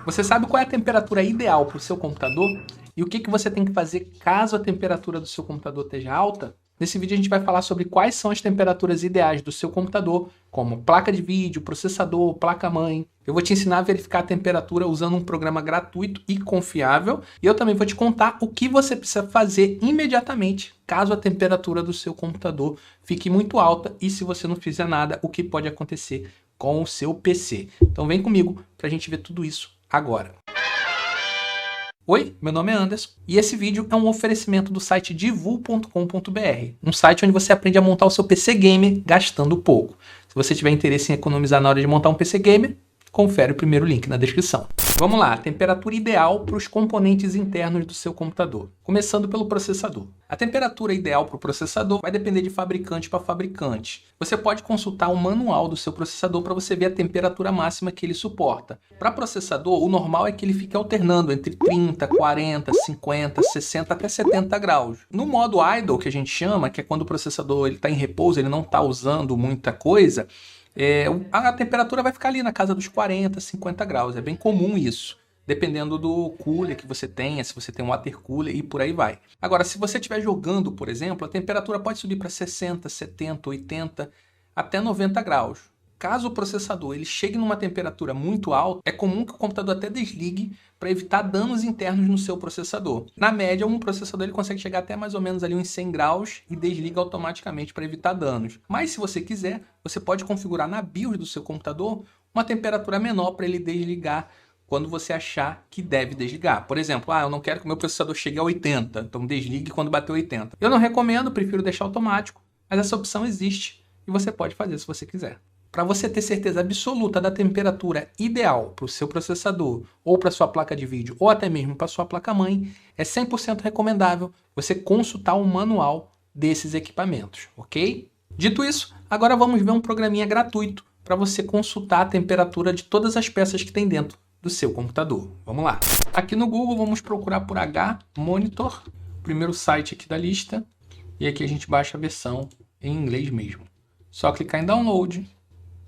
Você sabe qual é a temperatura ideal para o seu computador? E o que você tem que fazer caso a temperatura do seu computador esteja alta? Nesse vídeo a gente vai falar sobre quais são as temperaturas ideais do seu computador, como placa de vídeo, processador, placa-mãe. Eu vou te ensinar a verificar a temperatura usando um programa gratuito e confiável. E eu também vou te contar o que você precisa fazer imediatamente caso a temperatura do seu computador fique muito alta e se você não fizer nada, o que pode acontecer com o seu PC. Então vem comigo para a gente ver tudo isso agora. Oi, meu nome é Anderson e esse vídeo é um oferecimento do site divu.com.br, um site onde você aprende a montar o seu PC Gamer gastando pouco. Se você tiver interesse em economizar na hora de montar um PC Gamer, confere o primeiro link na descrição. Vamos lá, temperatura ideal para os componentes internos do seu computador. Começando pelo processador. A temperatura ideal para o processador vai depender de fabricante para fabricante. Você pode consultar o manual do seu processador para você ver a temperatura máxima que ele suporta. Para processador, o normal é que ele fique alternando entre 30, 40, 50, 60 até 70 graus. No modo idle, que a gente chama, que é quando o processador está em repouso, ele não está usando muita coisa, a temperatura vai ficar ali na casa dos 40, 50 graus. É bem comum isso, dependendo do cooler que você tenha, se você tem um water cooler e por aí vai. Agora, se você estiver jogando, por exemplo, a temperatura pode subir para 60, 70, 80, até 90 graus. Caso o processador ele chegue numa temperatura muito alta, é comum que o computador até desligue para evitar danos internos no seu processador. Na média, um processador ele consegue chegar até mais ou menos ali uns 100 graus e desliga automaticamente para evitar danos. Mas se você quiser, você pode configurar na BIOS do seu computador uma temperatura menor para ele desligar quando você achar que deve desligar. Por exemplo, eu não quero que o meu processador chegue a 80, então desligue quando bater 80. Eu não recomendo, prefiro deixar automático, mas essa opção existe e você pode fazer se você quiser. Para você ter certeza absoluta da temperatura ideal para o seu processador, ou para sua placa de vídeo, ou até mesmo para sua placa-mãe, é 100% recomendável você consultar o manual desses equipamentos, ok? Dito isso, agora vamos ver um programinha gratuito para você consultar a temperatura de todas as peças que tem dentro do seu computador. Vamos lá. Aqui no Google vamos procurar por H-Monitor, primeiro site aqui da lista, e aqui a gente baixa a versão em inglês mesmo. Só clicar em Download.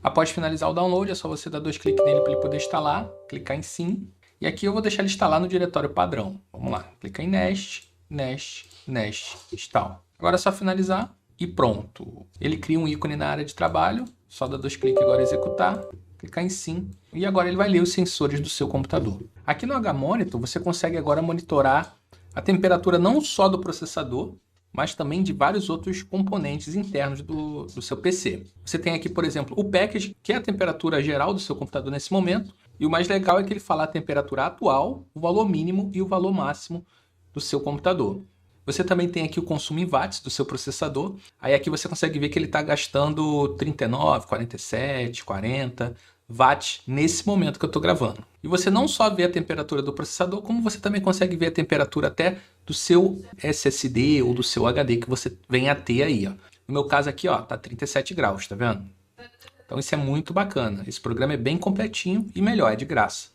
Após finalizar o download, é só você dar 2 cliques nele para ele poder instalar, clicar em Sim. E aqui eu vou deixar ele instalar no diretório padrão. Vamos lá, clicar em Nest, Nest, Nest, Install. Agora é só finalizar e pronto. Ele cria um ícone na área de trabalho, só dar 2 cliques agora executar, clicar em Sim. E agora ele vai ler os sensores do seu computador. Aqui no H-Monitor você consegue agora monitorar a temperatura não só do processador, mas também de vários outros componentes internos do seu PC. Você tem aqui, por exemplo, o package, que é a temperatura geral do seu computador nesse momento, e o mais legal é que ele fala a temperatura atual, o valor mínimo e o valor máximo do seu computador. Você também tem aqui o consumo em watts do seu processador, aí aqui você consegue ver que ele está gastando 39, 47, 40 watts nesse momento que eu estou gravando. E você não só vê a temperatura do processador, como você também consegue ver a temperatura até do seu SSD ou do seu HD que você vem a ter aí, ó. No meu caso aqui, ó, tá 37 graus, tá vendo? Então isso é muito bacana. Esse programa é bem completinho e melhor, é de graça.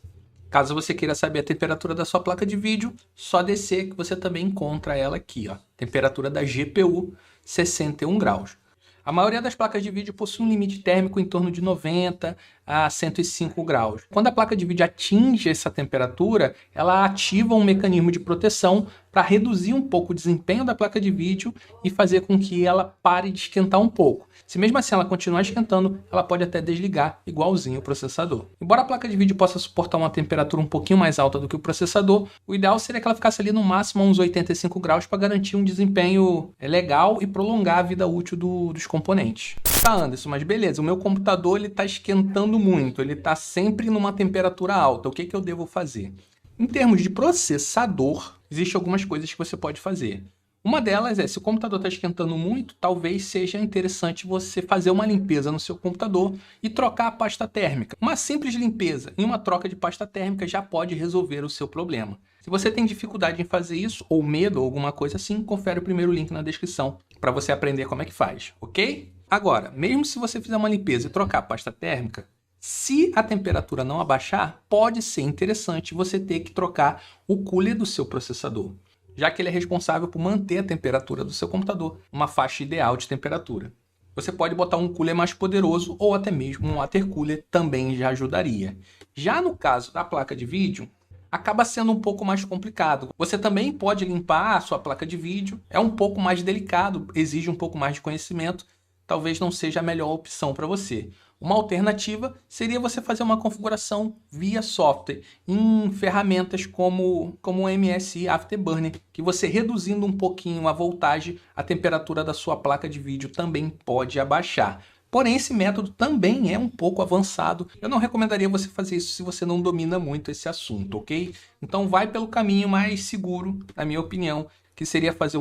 Caso você queira saber a temperatura da sua placa de vídeo, só descer que você também encontra ela aqui, ó. Temperatura da GPU, 61 graus. A maioria das placas de vídeo possui um limite térmico em torno de 90 a 105 graus. Quando a placa de vídeo atinge essa temperatura, ela ativa um mecanismo de proteção para reduzir um pouco o desempenho da placa de vídeo e fazer com que ela pare de esquentar um pouco. Se mesmo assim ela continuar esquentando, ela pode até desligar, igualzinho o processador. Embora a placa de vídeo possa suportar uma temperatura um pouquinho mais alta do que o processador, o ideal seria que ela ficasse ali no máximo a uns 85 graus para garantir um desempenho legal e prolongar a vida útil dos componentes. Tá, Anderson, mas beleza, o meu computador ele está esquentando muito, ele está sempre numa temperatura alta, o que eu devo fazer? Em termos de processador, existem algumas coisas que você pode fazer. Uma delas é, se o computador está esquentando muito, talvez seja interessante você fazer uma limpeza no seu computador e trocar a pasta térmica. Uma simples limpeza e uma troca de pasta térmica já pode resolver o seu problema. Se você tem dificuldade em fazer isso, ou medo, ou alguma coisa assim, confere o primeiro link na descrição para você aprender como é que faz, ok? Agora, mesmo se você fizer uma limpeza e trocar a pasta térmica, se a temperatura não abaixar, pode ser interessante você ter que trocar o cooler do seu processador, já que ele é responsável por manter a temperatura do seu computador, uma faixa ideal de temperatura. você pode botar um cooler mais poderoso ou até mesmo um water cooler também já ajudaria. Já no caso da placa de vídeo, acaba sendo um pouco mais complicado. Você também pode limpar a sua placa de vídeo, é um pouco mais delicado, exige um pouco mais de conhecimento, talvez não seja a melhor opção para você. Uma alternativa seria você fazer uma configuração via software em ferramentas como o MSI Afterburner, que você reduzindo um pouquinho a voltagem, a temperatura da sua placa de vídeo também pode abaixar. Porém, esse método também é um pouco avançado. Eu não recomendaria você fazer isso se você não domina muito esse assunto, ok? Então vai pelo caminho mais seguro, na minha opinião, que seria fazer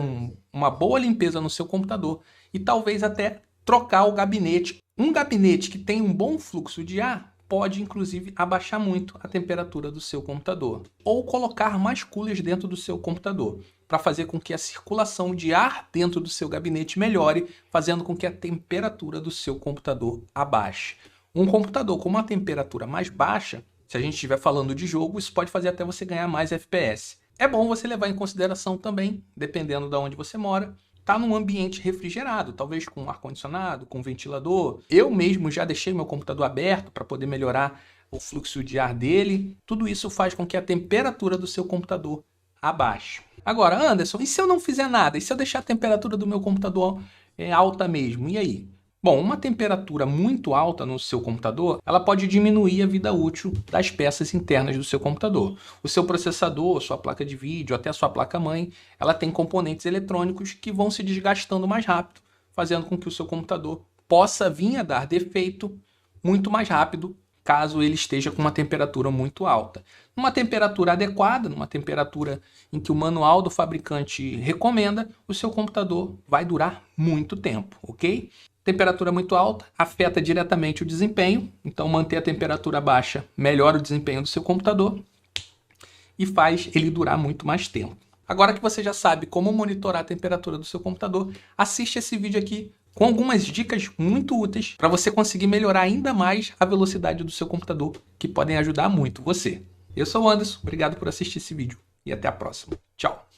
uma boa limpeza no seu computador e talvez até trocar o gabinete. Um gabinete que tem um bom fluxo de ar pode, inclusive, abaixar muito a temperatura do seu computador. Ou colocar mais coolers dentro do seu computador, para fazer com que a circulação de ar dentro do seu gabinete melhore, fazendo com que a temperatura do seu computador abaixe. Um computador com uma temperatura mais baixa, se a gente estiver falando de jogo, isso pode fazer até você ganhar mais FPS. É bom você levar em consideração também, dependendo de onde você mora, tá num ambiente refrigerado, talvez com ar-condicionado, com ventilador. Eu mesmo já deixei meu computador aberto para poder melhorar o fluxo de ar dele. Tudo isso faz com que a temperatura do seu computador abaixe. Agora, Anderson, e se eu não fizer nada? E se eu deixar a temperatura do meu computador alta mesmo? E aí? Bom, uma temperatura muito alta no seu computador, ela pode diminuir a vida útil das peças internas do seu computador. O seu processador, sua placa de vídeo, até a sua placa-mãe, ela tem componentes eletrônicos que vão se desgastando mais rápido, fazendo com que o seu computador possa vir a dar defeito muito mais rápido, caso ele esteja com uma temperatura muito alta. Numa temperatura adequada, numa temperatura em que o manual do fabricante recomenda, o seu computador vai durar muito tempo, ok? Temperatura muito alta afeta diretamente o desempenho, então manter a temperatura baixa melhora o desempenho do seu computador e faz ele durar muito mais tempo. Agora que você já sabe como monitorar a temperatura do seu computador, assiste esse vídeo aqui com algumas dicas muito úteis para você conseguir melhorar ainda mais a velocidade do seu computador, que podem ajudar muito você. Eu sou o Anderson, obrigado por assistir esse vídeo e até a próxima. Tchau!